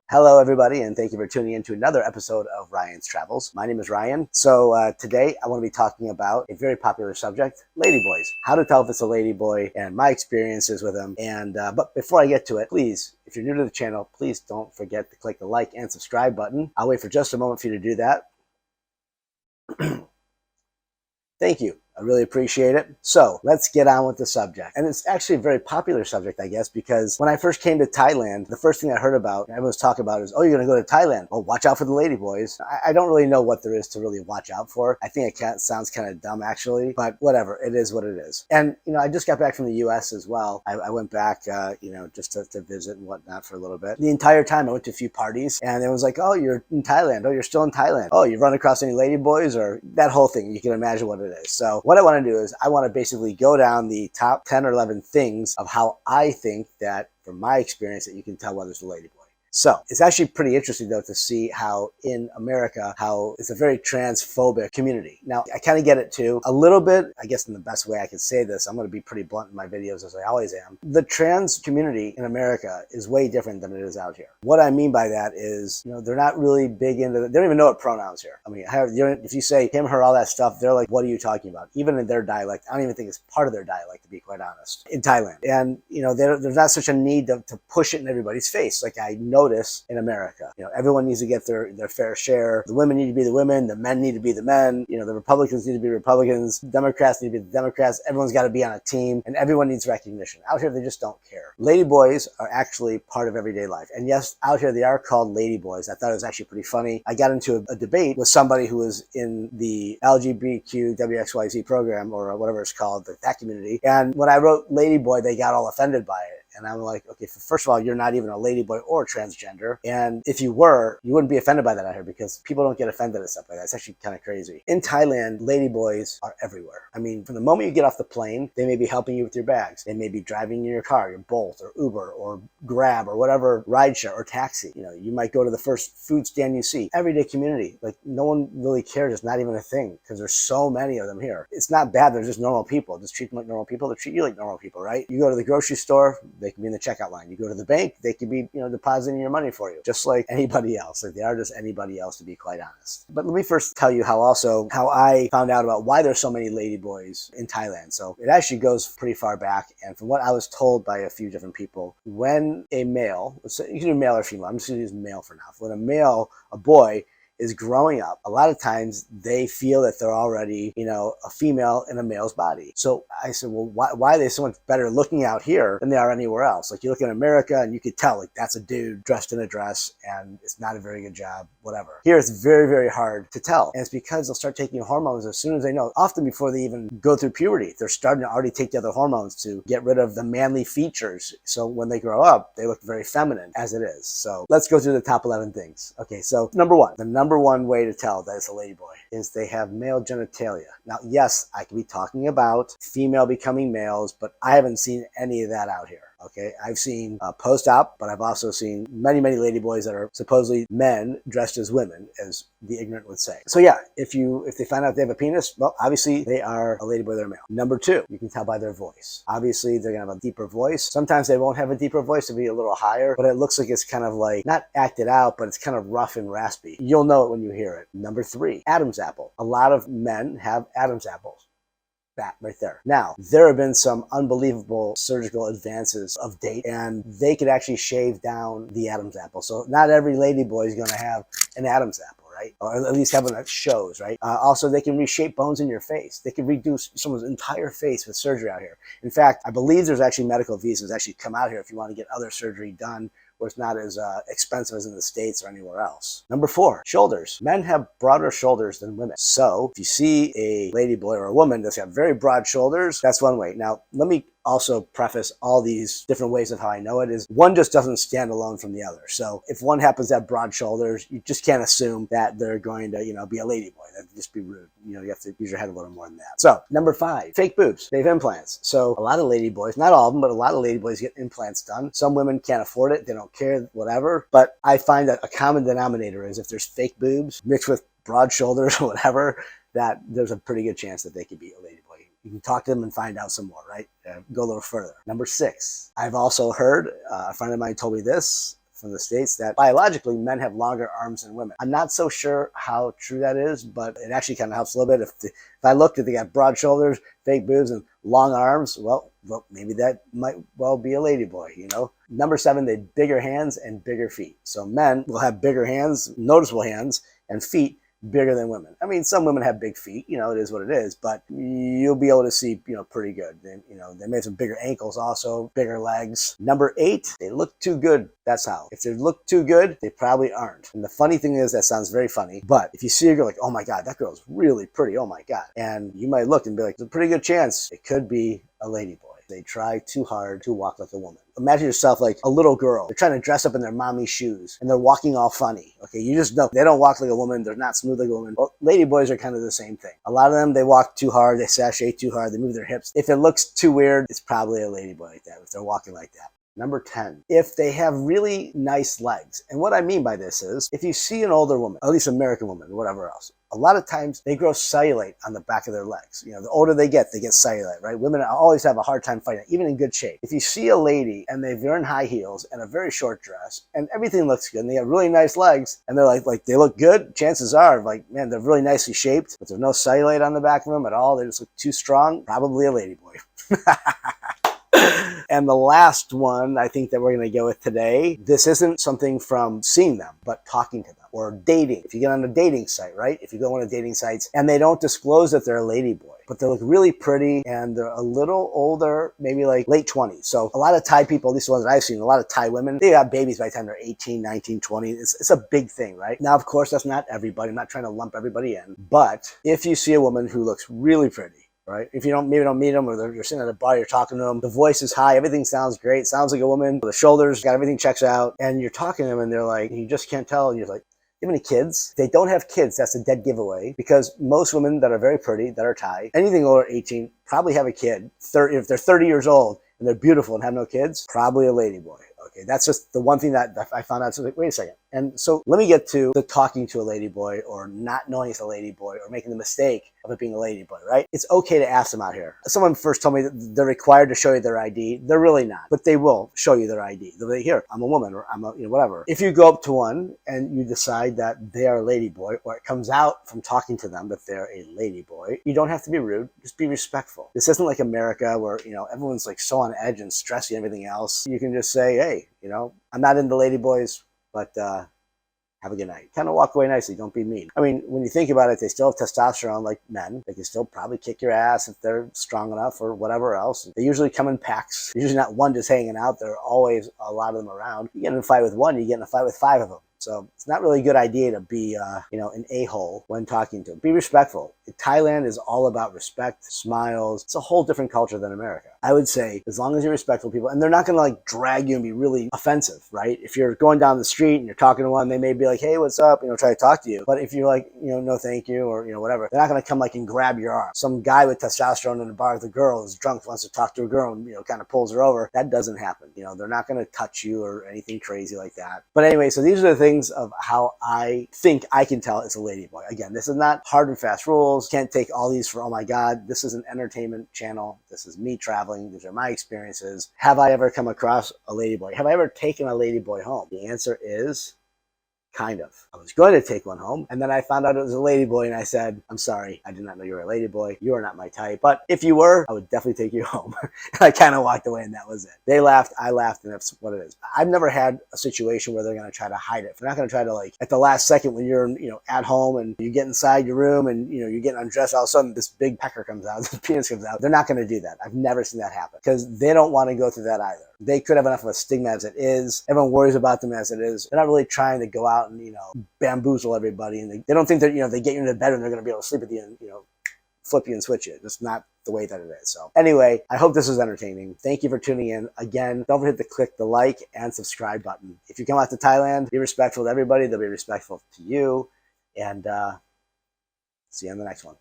Hello, everybody, and thank you for tuning in to another episode of Ryan's Travels. My name is Ryan. So today I want to be talking about a very popular subject, ladyboys. How to tell if it's a ladyboy and my experiences with them. But before I get to it, please, if you're new to the channel, please don't forget to click the like and subscribe button. I'll wait for just a moment for you to do that. Thank you. I really appreciate it. So let's get on with the subject. And it's actually a very popular subject, I guess, because when I first came to Thailand, the first thing I heard about, everyone's talking about is, oh, you're going to go to Thailand. Oh, watch out for the ladyboys. I don't really know what there is to really watch out for. I think it sounds kind of dumb, actually, but whatever. It is what it is. And, I just got back from the U.S. as well. I went back, just to visit and whatnot for a little bit. The entire time I went to a few parties and it was like, oh, you're in Thailand. Oh, you're still in Thailand. Oh, you run across any ladyboys, or that whole thing. You can imagine what it is. So what I want to do is I want to basically go down the top 10 or 11 things of how I think that, from my experience, that you can tell whether it's a ladyboy. So it's actually pretty interesting, though, to see how in America, how it's a very transphobic community. Now, I kind of get it, too. A little bit, I guess in the best way I can say this, I'm going to be pretty blunt in my videos, as I always am. The trans community in America is way different than it is out here. What I mean by that is, they're not really big into they don't even know what pronouns here. I mean, if you say him, her, all that stuff, they're like, what are you talking about? Even in their dialect, I don't even think it's part of their dialect, to be quite honest, in Thailand. And, there's not such a need to push it in everybody's face. Like I noticed in America, everyone needs to get their fair share. The women need to be the women, the men need to be the men, the Republicans need to be Republicans, Democrats need to be the Democrats. Everyone's got to be on a team, and everyone needs recognition. Out here, they just don't care. Ladyboys are actually part of everyday life. And yes, out here they are called ladyboys. I thought it was actually pretty funny. I got into a debate with somebody who was in the LGBTQ WXYZ program, or whatever it's called, that community. And when I wrote ladyboy, they got all offended by it. And I'm like, okay, first of all, you're not even a ladyboy or transgender. And if you were, you wouldn't be offended by that out here, because people don't get offended at stuff like that. It's actually kind of crazy. In Thailand, ladyboys are everywhere. I mean, from the moment you get off the plane, they may be helping you with your bags. They may be driving in your car, your Bolt or Uber or Grab or whatever, rideshare or taxi. You might go to the first food stand you see. Everyday community. Like, no one really cares. It's not even a thing, because there's so many of them here. It's not bad. They're just normal people. Just treat them like normal people. They treat you like normal people, right? You go to the grocery store, they can be in the checkout line. You go to the bank, they could be, depositing your money for you, just like anybody else. Like, they are just anybody else, to be quite honest. But let me first tell you how I found out about why there's so many ladyboys in Thailand. So it actually goes pretty far back. And from what I was told by a few different people, when a male, let's say, you can do male or female, I'm just going to use male for now. When a boy is growing up, a lot of times they feel that they're already, a female in a male's body. So I said, well, why are they so much better looking out here than they are anywhere else? Like, you look in America and you could tell, like, that's a dude dressed in a dress and it's not a very good job, whatever. Here it's very, very hard to tell. And it's because they'll start taking hormones as soon as they know, often before they even go through puberty. They're starting to already take the other hormones to get rid of the manly features. So when they grow up, they look very feminine as it is. So let's go through the top 11 things. Okay, so number one, the number one way to tell that it's a ladyboy is they have male genitalia. Now, yes, I could be talking about female becoming males, but I haven't seen any of that out here. Okay, I've seen post-op, but I've also seen many, many ladyboys that are supposedly men dressed as women, as the ignorant would say. So yeah, if they find out they have a penis, well, obviously they are a ladyboy, they're male. Number two, you can tell by their voice. Obviously, they're gonna have a deeper voice. Sometimes they won't have a deeper voice, it'll be a little higher, but it looks like it's kind of like, not acted out, but it's kind of rough and raspy. You'll know it when you hear it. Number three, Adam's apple. A lot of men have Adam's apples. That right there. Now, there have been some unbelievable surgical advances of date, and they could actually shave down the Adam's apple. So not every ladyboy is going to have an Adam's apple, right? Or at least have one that shows, right? Also, they can reshape bones in your face. They can redo someone's entire face with surgery out here. In fact, I believe there's actually medical visas actually come out here if you want to get other surgery done where it's not as expensive as in the States or anywhere else. Number four, shoulders. Men have broader shoulders than women. So if you see a ladyboy or a woman that's got very broad shoulders, that's one way. Now, let me also preface all these different ways of how I know it is one just doesn't stand alone from the other. So if one happens to have broad shoulders, you just can't assume that they're going to, be a ladyboy. That'd just be rude. You have to use your head a little more than that. So number five, fake boobs. They have implants. So a lot of ladyboys, not all of them, but a lot of ladyboys get implants done. Some women can't afford it. They don't care, whatever. But I find that a common denominator is if there's fake boobs mixed with broad shoulders or whatever, that there's a pretty good chance that they could be a ladyboy. You can talk to them and find out some more, right? Go a little further. Number six, I've also heard, a friend of mine told me this, from the States that biologically men have longer arms than women. I'm not so sure how true that is, but it actually kind of helps a little bit. If I looked at, they got broad shoulders, fake boobs, and long arms, well, maybe that might well be a ladyboy, you know? Number 7, they have bigger hands and bigger feet. So men will have bigger hands, noticeable hands, and feet bigger than women. I mean, some women have big feet, you know, it is what it is, but you'll be able to see, you know, pretty good. They, you know, they may have some bigger ankles also, bigger legs. Number 8, they look too good. That's how. If they look too good, they probably aren't. And the funny thing is, that sounds very funny, but if you see a girl like, oh my God, that girl's really pretty, oh my God. And you might look and be like, there's a pretty good chance it could be a ladyboy. They try too hard to walk like a woman. Imagine yourself like a little girl. They're trying to dress up in their mommy's shoes and they're walking all funny. Okay, you just know they don't walk like a woman. They're not smooth like a woman. Well, ladyboys are kind of the same thing. A lot of them, they walk too hard. They sashay too hard. They move their hips. If it looks too weird, it's probably a ladyboy like that if they're walking like that. Number 10, if they have really nice legs. And what I mean by this is, if you see an older woman, at least American woman, whatever else, a lot of times they grow cellulite on the back of their legs. You know, the older they get cellulite, right? Women always have a hard time fighting it, even in good shape. If you see a lady and they're wearing high heels and a very short dress and everything looks good and they have really nice legs and they're like they look good, chances are, like, man, they're really nicely shaped, but there's no cellulite on the back of them at all. They just look too strong. Probably a ladyboy. And the last one I think that we're going to go with today, this isn't something from seeing them, but talking to them or dating. If you get on a dating site, right? If you go on a dating sites and they don't disclose that they're a ladyboy, but they look really pretty and they're a little older, maybe like late 20s. So a lot of Thai people, at least the ones that I've seen, a lot of Thai women, they got babies by the time they're 18, 19, 20. It's a big thing, right? Now, of course, that's not everybody. I'm not trying to lump everybody in, but if you see a woman who looks really pretty, right? If you maybe don't meet them, or you're sitting at a bar, you're talking to them, the voice is high, everything sounds great, sounds like a woman, the shoulders, got everything checks out, and you're talking to them and they're like, you just can't tell, and you're like, do you have any kids? If they don't have kids, that's a dead giveaway, because most women that are very pretty, that are Thai, anything over 18, probably have a kid. If they're 30 years old and they're beautiful and have no kids, probably a ladyboy. Okay, that's just the one thing that I found out. So like, wait a second. And so let me get to the talking to a ladyboy or not knowing it's a ladyboy or making the mistake of it being a ladyboy, right? It's okay to ask them out here. Someone first told me that they're required to show you their ID. They're really not, but they will show you their ID. They'll be, here, I'm a woman, or I'm a, you know, whatever. If you go up to one and you decide that they are a ladyboy, or it comes out from talking to them that they're a ladyboy, you don't have to be rude. Just be respectful. This isn't like America where, you know, everyone's like so on edge and stressy and everything else. You can just say, hey, you know, I'm not into ladyboys, but have a good night. Kind of walk away nicely. Don't be mean. I mean, when you think about it, they still have testosterone like men. They can still probably kick your ass if they're strong enough or whatever else. They usually come in packs. They're usually not one just hanging out. There are always a lot of them around. You get in a fight with one, you get in a fight with 5 of them. So it's not really a good idea to be, you know, an a-hole when talking to them. Be respectful. Thailand is all about respect, smiles. It's a whole different culture than America. I would say, as long as you're respectful people, and they're not going to like drag you and be really offensive, right? If you're going down the street and you're talking to one, they may be like, hey, what's up? You know, try to talk to you. But if you're like, you know, no, thank you, or, you know, whatever, they're not going to come like and grab your arm. Some guy with testosterone in the bar with a girl is drunk, wants to talk to a girl and, you know, kind of pulls her over. That doesn't happen. You know, they're not going to touch you or anything crazy like that. But anyway, so these are the things of how I think I can tell it's a ladyboy. Again, this is not hard and fast rules. Can't take all these for, oh my God, this is an entertainment channel. This is me traveling. These are my experiences. Have I ever come across a ladyboy? Have I ever taken a ladyboy home? The answer is kind of. I was going to take one home, and then I found out it was a ladyboy, and I said, I'm sorry, I did not know you were a ladyboy. You are not my type. But if you were, I would definitely take you home. And I kind of walked away, and that was it. They laughed, I laughed, and that's what it is. I've never had a situation where they're going to try to hide it. They're not going to try to, like, at the last second when you're, you know, at home and you get inside your room and, you know, you're getting undressed, all of a sudden this big pecker comes out, this penis comes out. They're not going to do that. I've never seen that happen because they don't want to go through that either. They could have enough of a stigma as it is. Everyone worries about them as it is. They're not really trying to go out and, you know, bamboozle everybody. And they don't think that, you know, they get you into bed and they're going to be able to sleep with you and, you know, flip you and switch you. That's not the way that it is. So anyway, I hope this was entertaining. Thank you for tuning in. Again, don't forget to click the like and subscribe button. If you come out to Thailand, be respectful to everybody. They'll be respectful to you. And see you on the next one.